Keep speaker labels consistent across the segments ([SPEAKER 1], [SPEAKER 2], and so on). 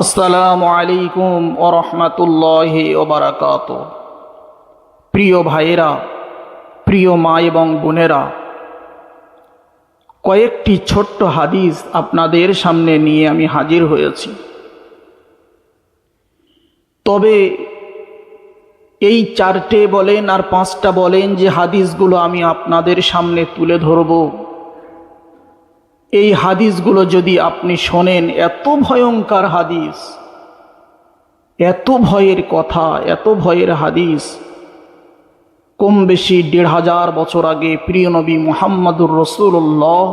[SPEAKER 1] আসসালামু আলাইকুম ওয়া রাহমাতুল্লাহি ওয়া বারাকাতুহু। প্রিয় ভাইয়েরা, প্রিয় মা এবং বোনেরা, কয়েকটি ছোট্ট হাদিস আপনাদের সামনে নিয়ে আমি হাজির হয়েছি। তবে এই চারটে বলেন আর পাঁচটা বলেন যে হাদিসগুলো আমি আপনাদের সামনে তুলে ধরব, এই হাদিসগুলো যদি আপনি শোনেন, এত ভয়ঙ্কর হাদিস, এত ভয়ের কথা, এত ভয়ের হাদিস। কম বেশি ১৫০০ বছর আগে প্রিয় নবী মুহাম্মদুর রাসূলুল্লাহ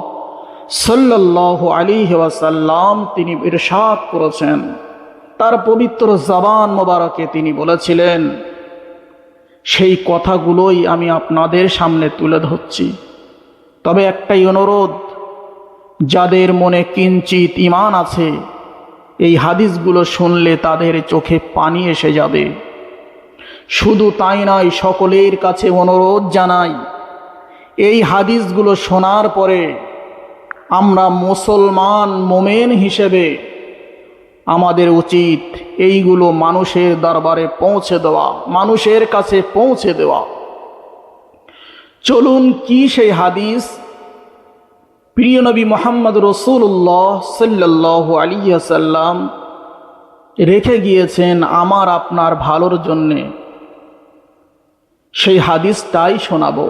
[SPEAKER 1] সাল্লাল্লাহু আলাইহি ওয়াসাল্লাম তিনি ইরশাদ করেছেন, তার পবিত্র জবান মোবারকে তিনি বলেছিলেন, সেই কথাগুলোই আমি আপনাদের সামনে তুলে ধরছি। তবে একটাই অনুরোধ, যাদের মনে কিঞ্চিত ঈমান আছে, এই হাদিসগুলো শুনলে তাদের চোখে পানি এসে যাবে। শুধু তাই নয়, সকলের কাছে অনুরোধ জানাই, এই হাদিসগুলো শোনার পরে আমরা মুসলমান মোমেন হিসেবে আমাদের উচিত এইগুলো মানুষের দরবারে পৌঁছে দেওয়া, মানুষের কাছে পৌঁছে দেওয়া। চলুন, কি সেই হাদিস? প্রিয় নবী মুহাম্মদ রাসূলুল্লাহ সাল্লাল্লাহু আলাইহি ওয়াসাল্লাম রেখে গিয়েছেন আমার আপনার ভালোর জন্যে, সেই হাদিসটাই শোনাবো।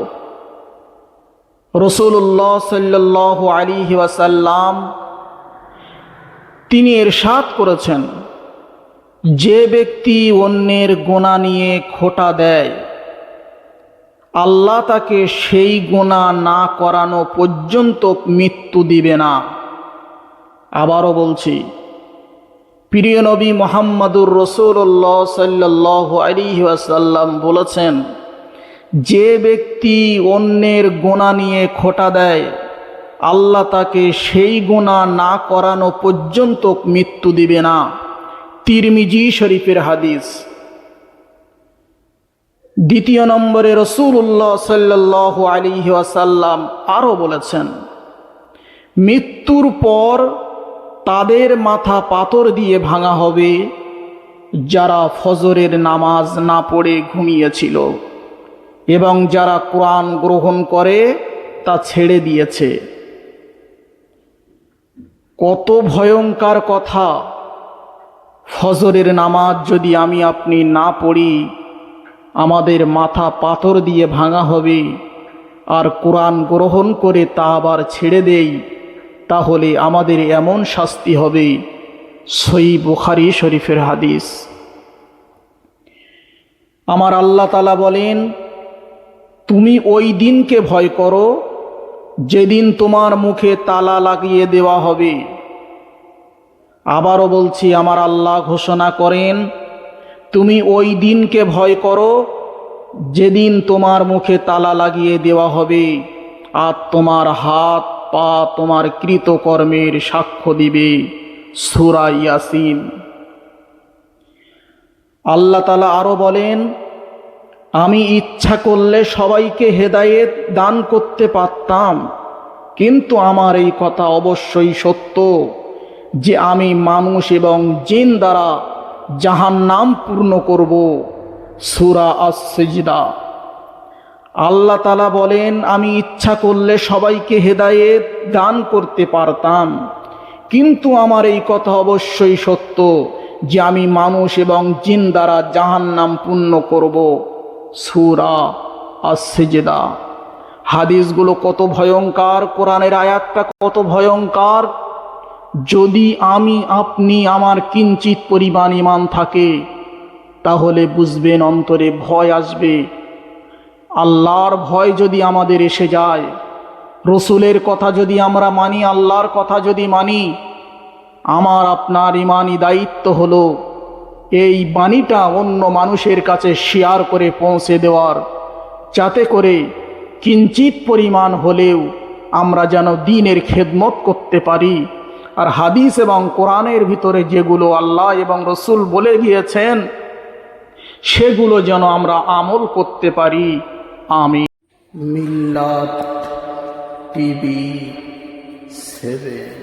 [SPEAKER 1] রাসূলুল্লাহ সাল্লাল্লাহু আলাইহি ওয়াসাল্লাম তিনি ইরশাদ করেছেন, যে ব্যক্তি অন্যের গুনাহ নিয়ে খোঁটা দেয়, আল্লাহ তাকে সেই গুনাহ না করানো পর্যন্ত মৃত্যু দিবে না। আবারও বলছি, প্রিয় নবী মুহাম্মদুর রাসূলুল্লাহ সাল্লাল্লাহু আলাইহি ওয়াসাল্লাম বলেছেন, যে ব্যক্তি অন্যের গুনাহ নিয়ে খোঁটা দেয়, আল্লাহ তাকে সেই গুনাহ না করানো পর্যন্ত মৃত্যু দিবে না। তিরমিজি শরীফের হাদিস। দ্বিতীয় নম্বরে রাসূলুল্লাহ সাল্লাল্লাহু আলাইহি ওয়াসাল্লাম আরও বলেছেন, মৃত্যুর পর তাদের মাথা পাথর দিয়ে ভাঙা হবে যারা ফজরের নামাজ না পড়ে ঘুমিয়েছিল এবং যারা কোরআন গ্রহণ করে তা ছেড়ে দিয়েছে। কত ভয়ঙ্কর কথা! ফজরের নামাজ যদি আমি আপনি না পড়ি, আমাদের মাথা পাথর দিয়ে ভাঙা হবে, আর কোরআন গ্রহণ করে তা আবার ছেড়ে দেই, তাহলে আমাদের এমন শাস্তি হবে। সহিহ বুখারী শরীফের হাদিস। আমার আল্লাহ তাআলা বলেন, তুমি ওই দিনকে ভয় করো যেদিন তোমার মুখে তালা লাগিয়ে দেওয়া হবে। আবারও বলছি, আমার আল্লাহ ঘোষণা করেন, তুমি ওই দিনকে ভয় করো যেদিন তোমার মুখে তালা লাগিয়ে দেওয়া হবে, আর তোমার হাত পা তোমার কৃতকর্মের সাক্ষ্য দিবে। সূরা ইয়াসিন। আল্লাহ তাআলা আরো বলেন, আমি ইচ্ছা করলে সবাইকে হেদায়েত দান করতে পারতাম, কিন্তু আমার এই কথা অবশ্যই সত্য যে আমি মানুষ এবং জিন দ্বারা জাহান্নাম পূর্ণ করব। সূরা আস-সিজদা। আল্লাহ তাআলা বলেন, আমি ইচ্ছা করলে সবাইকে হেদায়েত দান করতে পারতাম, কিন্তু আমার এই কথা অবশ্যই সত্য যে আমি মানুষ এবং জিন দ্বারা জাহান্নাম পূর্ণ করব। সূরা আস-সিজদা। হাদিসগুলো কত ভয়ঙ্কর, কোরআনের আয়াতটা কত ভয়ঙ্কর! যদি আমি আপনি আমার কিঞ্চিত পরিমাণ ঈমান থাকে, তাহলে বুঝবেন অন্তরে ভয় আসবে। আল্লাহর ভয় যদি আমাদের এসে যায়, রসুলের কথা যদি আমরা মানি, আল্লাহর কথা যদি মানি, আমার আপনার ঈমানি দায়িত্ব হলো এই বাণীটা অন্য মানুষের কাছে শেয়ার করে পৌঁছে দেওয়ার, যাতে করে কিঞ্চিত পরিমাণ হলেও আমরা যেন দ্বীনের খেদমত করতে পারি। আর হাদিস এবং কোরআনের ভিতরে যেগুলো আল্লাহ এবং রসুল বলে গিয়েছেন, সেগুলো যেন আমরা আমল করতে পারি। আমিন। মিল্লাত টিভি 7।